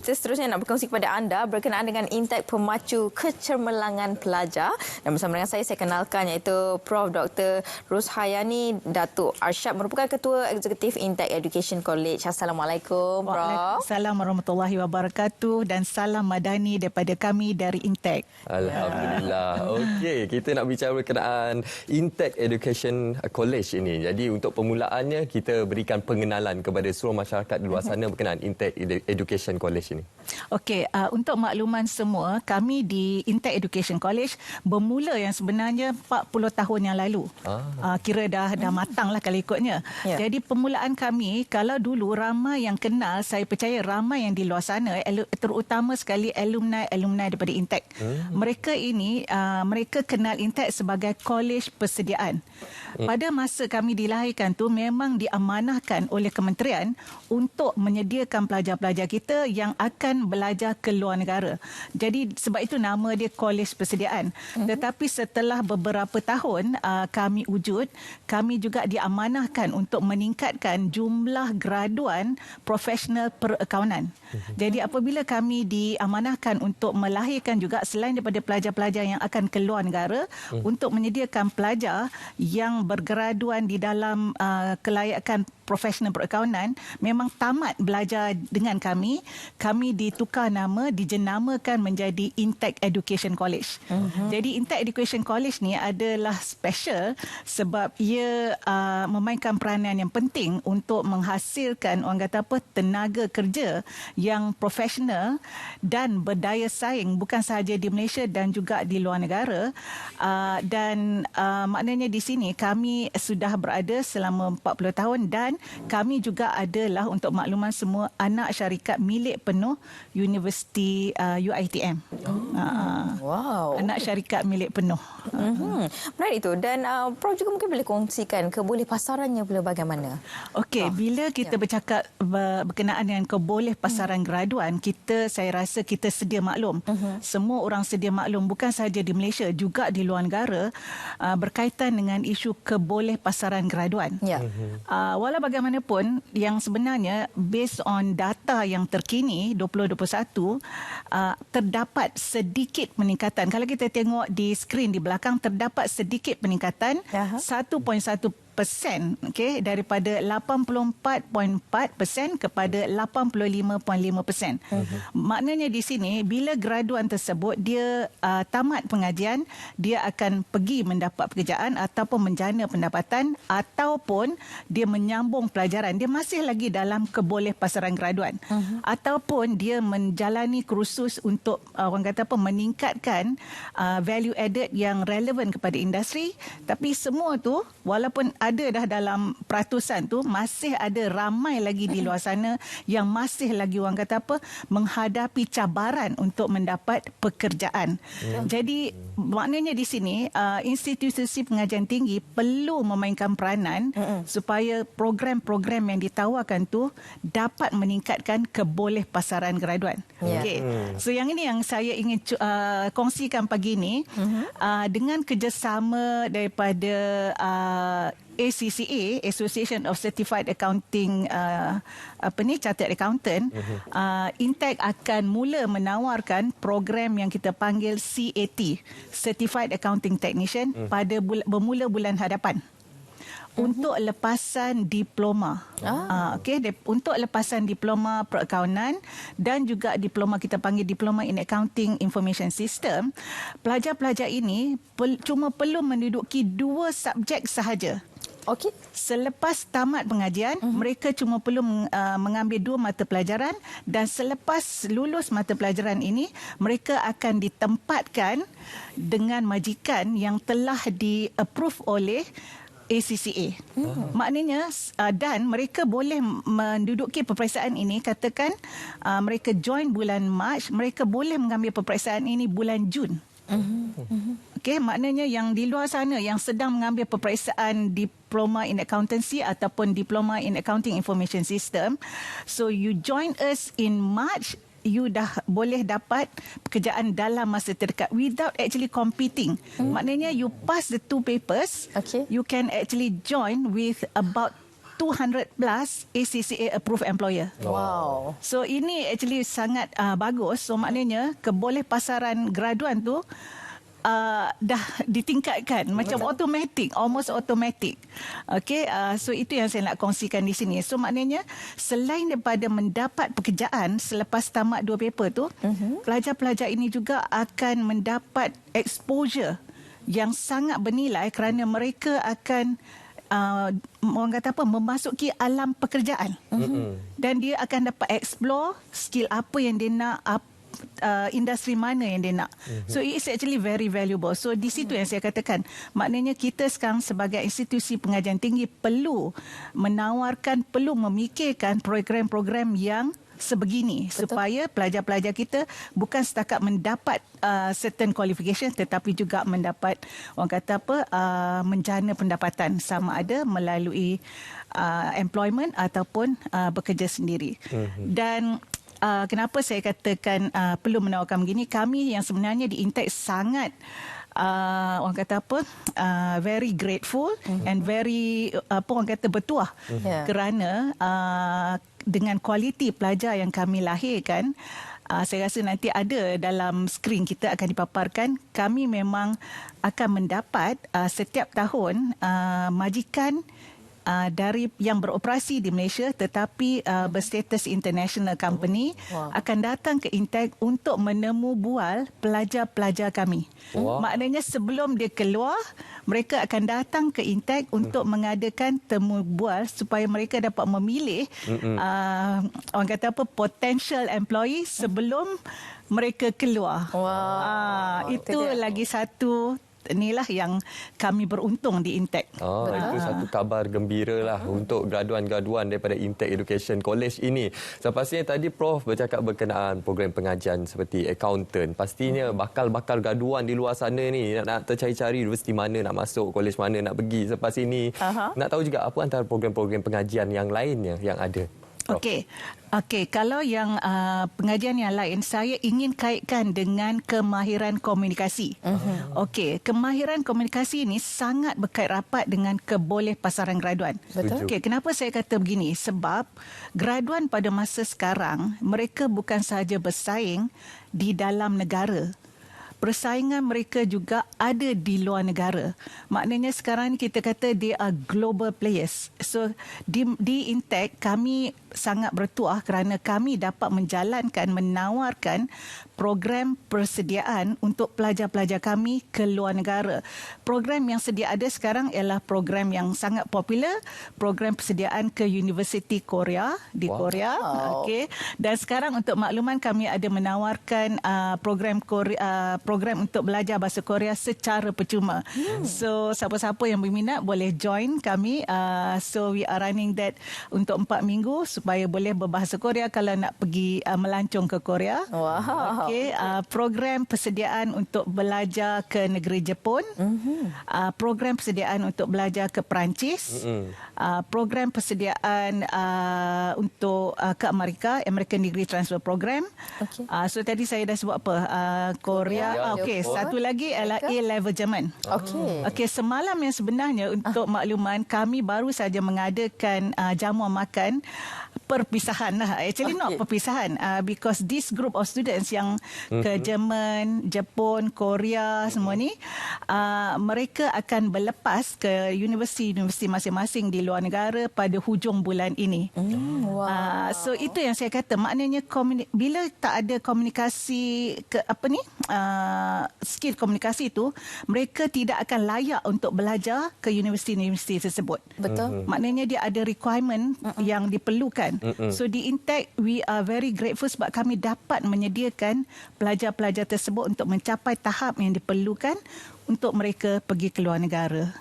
Seterusnya nak berkongsi kepada anda berkenaan dengan Intek Pemacu Kecermelangan Pelajar. Dan bersama dengan saya kenalkan iaitu Prof. Dr. Rushayani Datuk Arsyad merupakan Ketua Eksekutif Intek Education College. Assalamualaikum, Prof. Waalaikumsalam warahmatullahi wabarakatuh dan salam madani daripada kami dari Intek. Alhamdulillah. Okey, kita nak bicara berkenaan Intek Education College ini. Jadi untuk permulaannya kita berikan pengenalan kepada seluruh masyarakat di luar sana berkenaan Intek Education College ini. Okey, untuk makluman semua, kami di Intek Education College bermula yang sebenarnya 40 tahun yang lalu. Kira dah matang lah kalau ikutnya. Yeah. Jadi permulaan kami, kalau dulu ramai yang kenal, saya percaya ramai yang di luar sana, terutama sekali alumni daripada Intek. Mereka ini, mereka kenal Intek sebagai kolej persediaan. Pada masa kami dilahirkan tu memang diamanahkan oleh kementerian untuk menyediakan pelajar-pelajar kita yang akan belajar ke luar negara. Jadi sebab itu nama dia kolej persediaan. Tetapi setelah beberapa tahun kami wujud, kami juga diamanahkan untuk meningkatkan jumlah graduan profesional perakaunan. Jadi apabila kami diamanahkan untuk melahirkan juga selain daripada pelajar-pelajar yang akan ke luar negara, untuk menyediakan pelajar yang bergraduan di dalam kelayakan profesional perakaunan, memang tamat belajar dengan kami ditukar nama, dijenamakan menjadi Intek Education College. Jadi Intek Education College ni adalah special sebab ia memainkan peranan yang penting untuk menghasilkan orang kata apa, tenaga kerja yang profesional dan berdaya saing bukan sahaja di Malaysia dan juga di luar negara. Dan maknanya di sini kami sudah berada selama 40 tahun dan kami juga adalah untuk makluman semua anak syarikat milik penuh Universiti UiTM. Wow. Anak syarikat milik penuh. Menarik itu. Dan Prof juga mungkin boleh kongsikan keboleh pasarannya pula bagaimana? Okey, bila kita bercakap berkenaan dengan keboleh pasaran graduan, saya rasa kita sedia maklum. Semua orang sedia maklum, bukan sahaja di Malaysia, juga di luar negara, berkaitan dengan isu keboleh pasaran graduan. Walau bagaimanapun, yang sebenarnya based on data yang terkini 2021, terdapat sedikit peningkatan. Kalau kita tengok di skrin di belakang, terdapat sedikit peningkatan 1.1%, okey, daripada 84.4% kepada 85.5%. Maknanya di sini bila graduan tersebut dia tamat pengajian, dia akan pergi mendapat pekerjaan ataupun menjana pendapatan ataupun dia menyambung pelajaran, dia masih lagi dalam keboleh pasaran graduan, ataupun dia menjalani kursus untuk orang kata apa, meningkatkan value added yang relevan kepada industri. Tapi semua tu walaupun ada dah dalam peratusan tu, masih ada ramai lagi di luar sana yang masih lagi orang kata apa, menghadapi cabaran untuk mendapat pekerjaan. Jadi maknanya di sini institusi pengajian tinggi perlu memainkan peranan supaya program-program yang ditawarkan tu dapat meningkatkan keboleh pasaran graduan. Okay. So yang ini yang saya ingin kongsikan pagi ini, dengan kerjasama daripada ACCA, Association of Certified Accounting Chartered Accountant, Intek akan mula menawarkan program yang kita panggil CAT, Certified Accounting Technician, pada bermula bulan hadapan. Untuk lepasan diploma. Untuk lepasan diploma perakaunan dan juga diploma kita panggil diploma in Accounting Information System, pelajar-pelajar ini cuma perlu menduduki 2 subjek sahaja. Okey. Selepas tamat pengajian, mereka cuma perlu mengambil 2 mata pelajaran dan selepas lulus mata pelajaran ini, mereka akan ditempatkan dengan majikan yang telah di-approve oleh ACCA. Maknanya dan mereka boleh menduduki peperiksaan ini, katakan mereka join bulan Mac, mereka boleh mengambil peperiksaan ini bulan Jun. Okey, maknanya yang di luar sana yang sedang mengambil peperiksaan diploma in accountancy ataupun diploma in accounting information system, so you join us in March, you dah boleh dapat pekerjaan dalam masa terdekat without actually competing. Maknanya you pass the 2 papers, you can actually join with about 200 plus ACCA approved employer. Wow. So ini actually sangat bagus. So maknanya keboleh pasaran graduan tu dah ditingkatkan macam automatic, almost automatic. Okey, so itu yang saya nak kongsikan di sini. So maknanya selain daripada mendapat pekerjaan selepas tamat 2 paper tu, pelajar-pelajar ini juga akan mendapat exposure yang sangat bernilai kerana mereka akan orang kata apa, memasuki alam pekerjaan. Dan dia akan dapat explore skill apa yang dia nak, industri mana yang dia nak. So it's actually very valuable. So di situ yang saya katakan, maknanya kita sekarang sebagai institusi pengajian tinggi perlu menawarkan, perlu memikirkan program-program yang sebegini. Betul. Supaya pelajar-pelajar kita bukan setakat mendapat certain qualification tetapi juga mendapat, orang kata apa, menjana pendapatan sama ada melalui employment ataupun bekerja sendiri. Dan kenapa saya katakan perlu menawarkan begini, kami yang sebenarnya di Intech sangat orang kata apa, very grateful and very orang kata bertuah kerana dengan kualiti pelajar yang kami lahirkan. Saya rasa nanti ada dalam skrin kita akan dipaparkan, kami memang akan mendapat setiap tahun majikan dari yang beroperasi di Malaysia tetapi berstatus international company akan datang ke Intech untuk menemu bual pelajar-pelajar kami. Maknanya sebelum dia keluar, mereka akan datang ke Intech untuk mengadakan temu bual supaya mereka dapat memilih orang kata apa, potential employee sebelum mereka keluar. Itu lagi satu inilah yang kami beruntung di Intech. Itu satu kabar gembira lah untuk graduan-graduan daripada Intech Education College ini. Pastinya tadi Prof bercakap berkenaan program pengajian seperti accountant. Pastinya bakal-bakal graduan di luar sana ni nak tercari-cari universiti mana nak masuk, college mana nak pergi selepas ini. Nak tahu juga apa antara program-program pengajian yang lainnya yang ada. Okey, kalau yang pengajian yang lain saya ingin kaitkan dengan kemahiran komunikasi. Okey, kemahiran komunikasi ini sangat berkait rapat dengan keboleh pasaran graduan. Betul. Okey, kenapa saya kata begini? Sebab graduan pada masa sekarang mereka bukan sahaja bersaing di dalam negara. Persaingan mereka juga ada di luar negara. Maknanya sekarang kita kata they are global players. So di Intech kami sangat bertuah kerana kami dapat menjalankan, menawarkan program persediaan untuk pelajar-pelajar kami ke luar negara. Program yang sedia ada sekarang ialah program yang sangat popular, program persediaan ke Universiti Korea di Korea. Okey. Dan sekarang untuk makluman kami ada menawarkan program untuk belajar bahasa Korea secara percuma. So siapa-siapa yang berminat boleh join kami. So we are running that untuk 4 minggu supaya boleh berbahasa Korea kalau nak pergi melancong ke Korea. Okey, program persediaan untuk belajar ke negeri Jepun. Program persediaan untuk belajar ke Perancis. Program persediaan untuk ke American Degree Transfer Program. So tadi saya dah sebut apa? Korea. Okey, satu lagi ialah A-level Jerman. Okey, semalam yang sebenarnya untuk makluman kami baru saja mengadakan jamuan makan perpisahan lah. Actually not perpisahan because this group of students yang ke Jerman, Jepun, Korea semua ni mereka akan berlepas ke universiti-universiti masing-masing di luar negara pada hujung bulan ini. So itu yang saya kata, maknanya bila tak ada komunikasi skill komunikasi itu, mereka tidak akan layak untuk belajar ke universiti-universiti tersebut. Betul. Maknanya dia ada requirement yang diperlukan. So di Intech we are very grateful sebab kami dapat menyediakan pelajar-pelajar tersebut untuk mencapai tahap yang diperlukan untuk mereka pergi ke luar negara.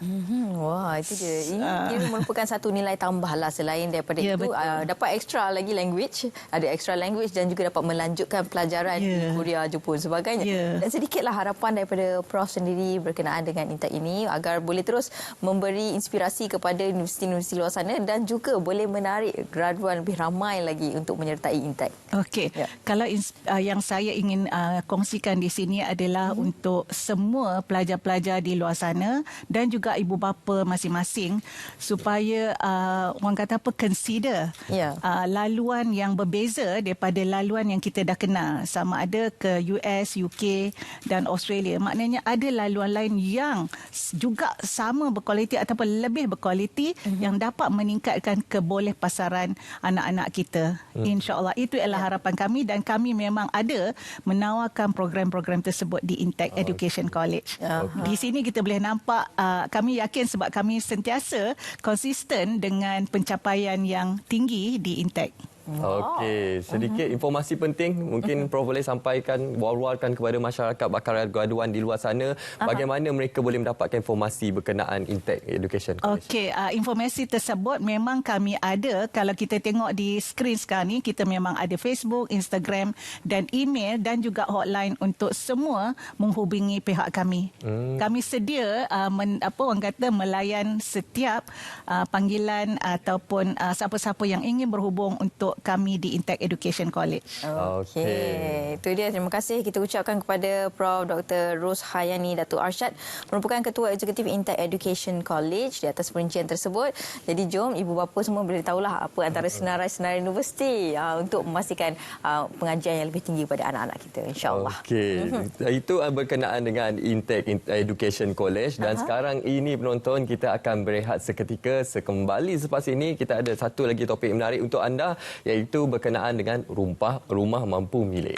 Wah, itu dia. Ini merupakan satu nilai tambah lah selain daripada itu. Dapat extra lagi language. Ada extra language dan juga dapat melanjutkan pelajaran di Korea, Jepun sebagainya. Dan sedikitlah harapan daripada Prof sendiri berkenaan dengan Intech ini agar boleh terus memberi inspirasi kepada universiti-universiti luar sana dan juga boleh menarik graduan lebih ramai lagi untuk menyertai Intech. Okey. Kalau yang saya ingin kongsikan di sini adalah untuk semua pelajar pelajar-pelajar di luar sana dan juga ibu bapa masing-masing supaya orang kata apa, consider laluan yang berbeza daripada laluan yang kita dah kenal, sama ada ke US, UK dan Australia. Maknanya ada laluan lain yang juga sama berkualiti ataupun lebih berkualiti yang dapat meningkatkan keboleh pasaran anak-anak kita. InsyaAllah itu adalah harapan kami dan kami memang ada menawarkan program-program tersebut di Intech Education College. Di sini kita boleh nampak, kami yakin sebab kami sentiasa konsisten dengan pencapaian yang tinggi di Intech. Okey, sedikit informasi penting mungkin Prof boleh sampaikan, war-warkan kepada masyarakat bakal graduan di luar sana bagaimana mereka boleh mendapatkan informasi berkenaan Intech Education College. Okey, informasi tersebut memang kami ada. Kalau kita tengok di skrin sekarang ni, kita memang ada Facebook, Instagram dan email dan juga hotline untuk semua menghubungi pihak kami. Kami sedia orang kata melayan setiap panggilan ataupun siapa-siapa yang ingin berhubung untuk kami di Intech Education College. Okey. Itu dia. Terima kasih kita ucapkan kepada Prof. Dr. Ros Hayani Datuk Arsyad, merupakan Ketua Eksekutif Intech Education College, di atas perincian tersebut. Jadi jom ibu bapa semua boleh tahulah apa antara senarai-senarai universiti untuk memastikan pengajian yang lebih tinggi kepada anak-anak kita, insya-Allah. Okey. Itu berkenaan dengan Intech Education College dan sekarang ini penonton, kita akan berehat seketika. Sekembali selepas ini kita ada satu lagi topik menarik untuk anda, iaitu berkenaan dengan rumah mampu milik.